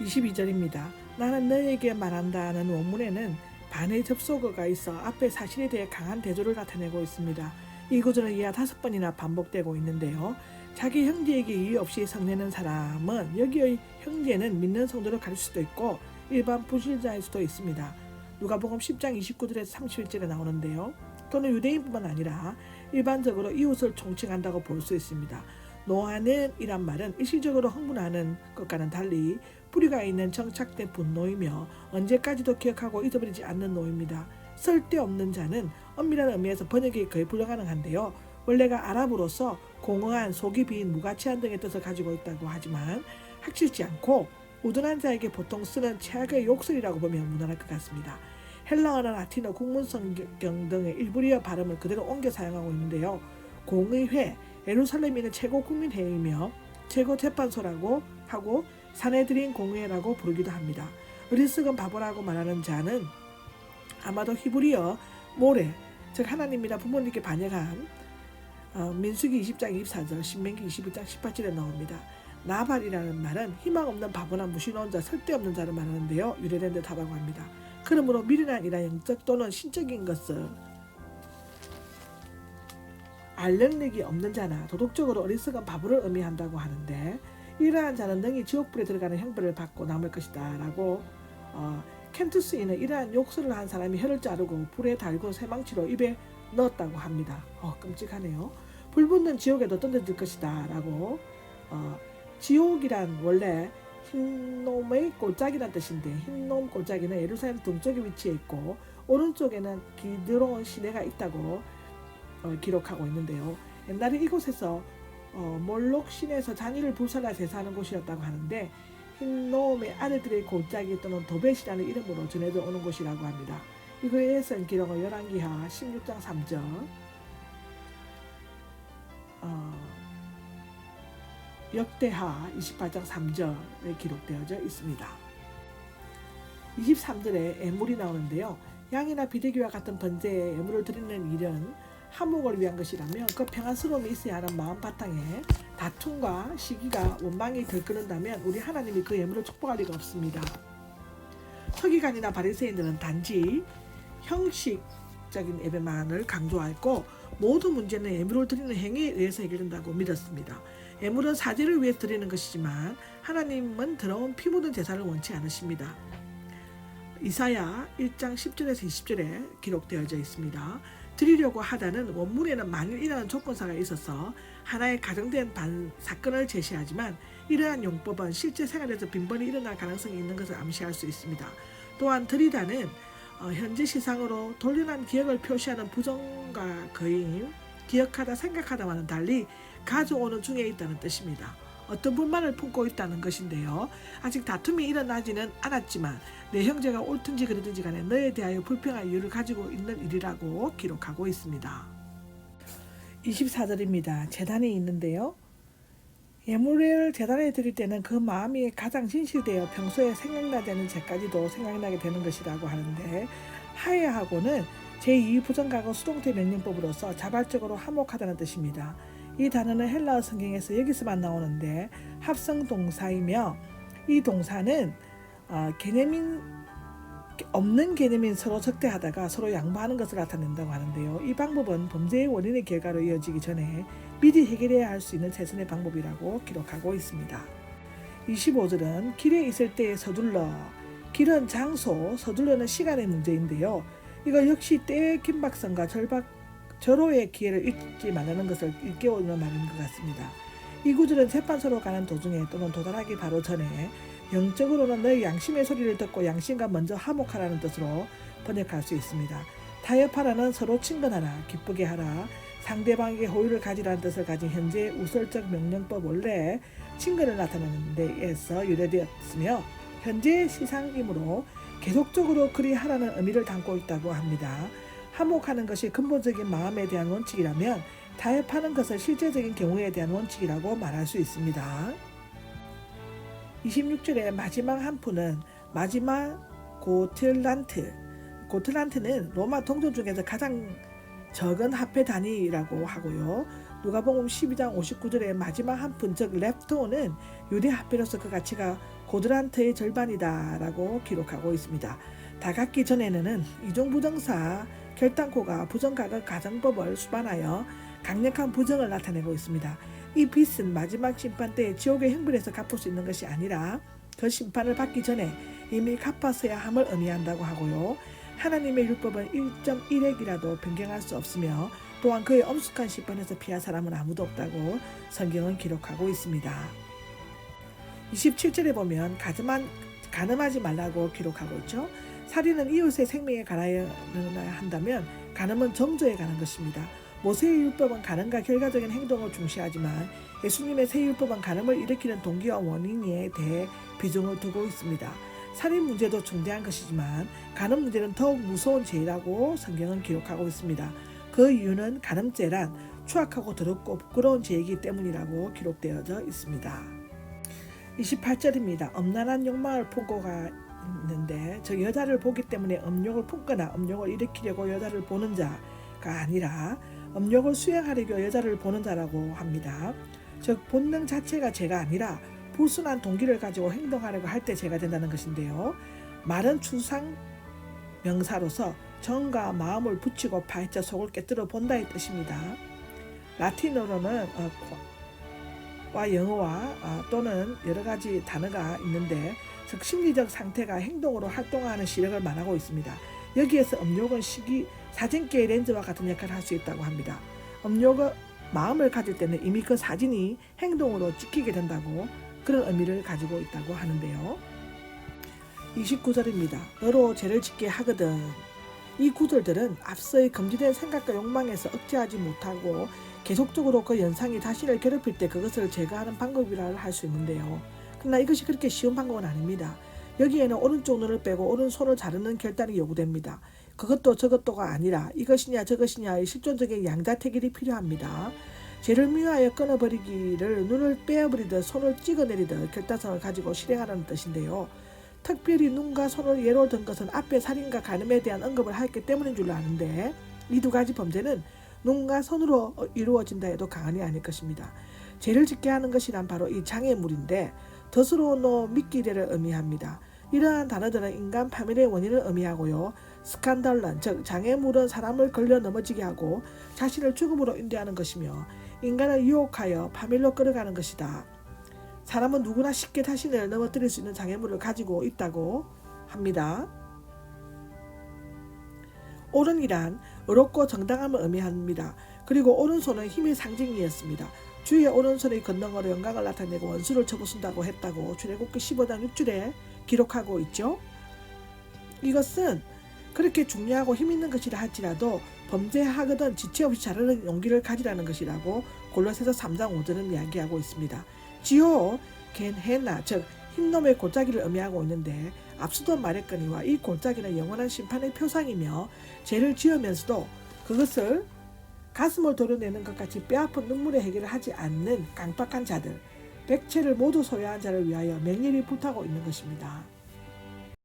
22절입니다. 나는 너에게 말한다는 원문에는 반의 접속어가 있어 앞에 사실에 대해 강한 대조를 나타내고 있습니다. 이 구절은 이하 5번이나 반복되고 있는데요. 자기 형제에게 이의 없이 성내는 사람은 여기의 형제는 믿는 성도를 가릴 수도 있고 일반 불신자일 수도 있습니다. 누가복음 10장 29절에서 31절에 나오는데요. 또는 유대인뿐만 아니라 일반적으로 이웃을 총칭한다고 볼 수 있습니다. 노하는 이란 말은 일시적으로 흥분하는 것과는 달리 뿌리가 있는 정착된 분노이며 언제까지도 기억하고 잊어버리지 않는 노입니다. 쓸데없는 자는 엄밀한 의미에서 번역이 거의 불가능한데요. 원래가 아랍어로서 공허한, 속이 빈, 무가치한 등의 뜻을 가지고 있다고 하지만 확실치 않고 우둔한 자에게 보통 쓰는 최악의 욕설이라고 보면 무난할 것 같습니다. 헬라어나 라틴어, 국문성경 등의 일부리어 발음을 그대로 옮겨 사용하고 있는데요. 공의회, 예루살렘에 있는 최고 국민회의이며 최고 재판소라고 하고 사내들인 공회라고 부르기도 합니다. 어리석은 바보라고 말하는 자는 아마도 히브리어 모레, 즉 하나님이나 부모님께 반역한 민수기 20장 24절, 신명기 21장 18절에 나옵니다. 나발이라는 말은 희망 없는 바보나 무신호한 자, 쓸데없는 자를 말하는데요. 유래된 듯하다고 합니다. 그러므로 미련한 이나 영적 또는 신적인 것을 알 능력이 없는 자나 도덕적으로 어리석은 바보를 의미한다고 하는데 이러한 자는 능히 지옥불에 들어가는 형벌을 받고 남을 것이다 라고 켄투스인은 이러한 욕설을 한 사람이 혀를 자르고 불에 달고 쇠망치로 입에 넣었다고 합니다. 끔찍하네요. 불붙는 지옥에도 던져질 것이다 라고 지옥이란 원래 흰놈의 골짜기란 뜻인데 흰놈 골짜기는 예루살렘 동쪽에 위치해 있고 오른쪽에는 기드론 시내가 있다고 기록하고 있는데요. 옛날에 이곳에서 몰록 신에서 잔이를 불살라 제사하는 곳이었다고 하는데 흰놈의 아들들의 골짜기 또는 도벳이라는 이름으로 전해져 오는 곳이라고 합니다. 이거에 쓴 기록은 열왕기하 16장 3절 역대하 28장 3절에 기록되어져 있습니다. 23절에 애물이 나오는데요. 양이나 비둘기와 같은 번제에 애물을 드리는 일은 화목을 위한 것이라면 그 평안스러움이 있어야 하는 마음 바탕에 다툼과 시기가 원망이 들끓는다면 우리 하나님이 그 예물을 축복할 리가 없습니다. 서기관이나 바리새인들은 단지 형식적인 예배만을 강조하고 모든 문제는 예물을 드리는 행위에 의해서 해결된다고 믿었습니다. 예물은 사제를 위해 드리는 것이지만 하나님은 더러운 피 묻은 제사를 원치 않으십니다. 이사야 1장 10절에서 20절에 기록되어져 있습니다. 드리려고 하다는 원문에는 만일이라는 조건사가 있어서 하나의 가정된 사건을 제시하지만 이러한 용법은 실제 생활에서 빈번히 일어날 가능성이 있는 것을 암시할 수 있습니다. 또한 드리다는 현재 시상으로 돌려난 기억을 표시하는 부정과 거인, 기억하다 생각하다와는 달리 가져오는 중에 있다는 뜻입니다. 어떤 불만을 품고 있다는 것인데요. 아직 다툼이 일어나지는 않았지만 내 형제가 옳든지 그르든지 간에 너에 대하여 불평할 이유를 가지고 있는 일이라고 기록하고 있습니다. 24절입니다. 제단이 있는데요. 예물을 제단에 드릴 때는 그 마음이 가장 진실되어 평소에 생각나지 않는 죄까지도 생각나게 되는 것이라고 하는데 하야하고는 제2부정가고 수동태 명령법으로서 자발적으로 화목하다는 뜻입니다. 이 단어는 헬라어 성경에서 여기서만 나오는데 합성 동사이며 이 동사는 없는 개념인 서로 적대하다가 서로 양보하는 것을 나타낸다고 하는데요. 이 방법은 범죄의 원인의 결과로 이어지기 전에 미리 해결해야 할 수 있는 최선의 방법이라고 기록하고 있습니다. 25절은 길에 있을 때 서둘러, 길은 장소, 서둘러는 시간의 문제인데요. 이거 역시 때의 긴박성과 절호의 기회를 잊지 말라는 것을 일깨우는 말인 것 같습니다. 이 구절은 재판소로 가는 도중에 또는 도달하기 바로 전에 영적으로는 너의 양심의 소리를 듣고 양심과 먼저 화목하라는 뜻으로 번역할 수 있습니다. 타협하라는 서로 친근하라, 기쁘게 하라, 상대방에게 호의를 가지라는 뜻을 가진 현재의 우설적 명령법 원래 친근을 나타내는 데에서 유래되었으며 현재의 시상이므로 계속적으로 그리하라는 의미를 담고 있다고 합니다. 화목하는 것이 근본적인 마음에 대한 원칙이라면 타협하는 것은 실제적인 경우에 대한 원칙이라고 말할 수 있습니다. 26절의 마지막 한 푼은 마지막 고틀란트는 로마 동전 중에서 가장 적은 화폐 단위라고 하고요. 누가복음 12장 59절의 마지막 한 푼, 즉 렙토는 유대 화폐로서 그 가치가 고드란트의 절반이다 라고 기록하고 있습니다. 다 갖기 전에는 이중부정사 결단코가 부정가격 가정법을 수반하여 강력한 부정을 나타내고 있습니다. 이 빚은 마지막 심판 때에 지옥의 형벌에서 갚을 수 있는 것이 아니라 그 심판을 받기 전에 이미 갚았어야 함을 의미한다고 하고요. 하나님의 율법은 1.1핵이라도 변경할 수 없으며 또한 그의 엄숙한 심판에서 피할 사람은 아무도 없다고 성경은 기록하고 있습니다. 27절에 보면 간음하지 말라고 기록하고 있죠. 살인은 이웃의 생명에 관하여 한다면 간음은 정죄에 관한 것입니다. 모세의 율법은 간음과 결과적인 행동을 중시하지만 예수님의 새 율법은 간음을 일으키는 동기와 원인에 대해 비중을 두고 있습니다. 살인 문제도 중대한 것이지만 간음 문제는 더욱 무서운 죄라고 성경은 기록하고 있습니다. 그 이유는 간음죄란 추악하고 더럽고 부끄러운 죄이기 때문이라고 기록되어져 있습니다. 28절입니다. 엄란한 욕망을 품고가 있는데 저 여자를 보기 때문에 음욕을 품거나 음욕을 일으키려고 여자를 보는 자가 아니라 음욕을 수행하려고 여자를 보는 자라고 합니다. 즉 본능 자체가 죄가 아니라 불순한 동기를 가지고 행동하려고 할 때 죄가 된다는 것인데요. 말은 추상 명사로서 정과 마음을 붙이고 파헤쳐 속을 깨뜨려 본다의 뜻입니다. 라틴어로는 와 영어와 또는 여러 가지 단어가 있는데 즉 심리적 상태가 행동으로 활동하는 시력을 말하고 있습니다. 여기에서 음욕은 사진기의 렌즈와 같은 역할을 할 수 있다고 합니다. 음욕은 마음을 가질 때는 이미 그 사진이 행동으로 찍히게 된다고 그런 의미를 가지고 있다고 하는데요. 29절입니다. 너로 죄를 짓게 하거든. 이 구절들은 앞서의 금지된 생각과 욕망에서 억제하지 못하고 계속적으로 그 연상이 자신을 괴롭힐 때 그것을 제거하는 방법이라 할 수 있는데요. 그러나 이것이 그렇게 쉬운 방법은 아닙니다. 여기에는 오른쪽 눈을 빼고 오른손을 자르는 결단이 요구됩니다. 그것도 저것도가 아니라 이것이냐 저것이냐의 실존적인 양자택일이 필요합니다. 죄를 미워하여 끊어버리기를 눈을 빼어버리듯 손을 찍어내리듯 결단성을 가지고 실행하라는 뜻인데요. 특별히 눈과 손을 예로 든 것은 앞에 살인과 간음에 대한 언급을 했기 때문인 줄로 아는데 이 두 가지 범죄는 눈과 손으로 이루어진다 해도 가언이 아닐 것입니다. 죄를 짓게 하는 것이란 바로 이 장애물인데 덫으로 미끼리를 의미합니다. 이러한 단어들은 인간 파멸의 원인을 의미하고요. 스칸달란 즉 장애물은 사람을 걸려 넘어지게 하고 자신을 죽음으로 인도하는 것이며 인간을 유혹하여 파멸로 끌어가는 것이다. 사람은 누구나 쉽게 자신을 넘어뜨릴 수 있는 장애물을 가지고 있다고 합니다. 옳은이란 의롭고 정당함을 의미합니다. 그리고 오른손은 힘의 상징이었습니다. 주의 오른손의 권능으로 영광을 나타내고 원수를 쳐부순다고 했다고 출애굽기 15장 6절에 기록하고 있죠. 이것은 그렇게 중요하고 힘있는 것이라 할지라도 범죄하거든 지체 없이 자르는 용기를 가지라는 것이라고 골로새서 3장 5절은 이야기하고 있습니다. 지호 겐헤나 즉 흰놈의 골짜기를 의미하고 있는데 앞서도 말했거니와 이 골짜기는 영원한 심판의 표상이며 죄를 지으면서도 그것을 가슴을 도려내는 것 같이 뼈아픈 눈물의 해결을 하지 않는 강박한 자들, 백체를 모두 소유한 자를 위하여 맹렬히 불타고 있는 것입니다.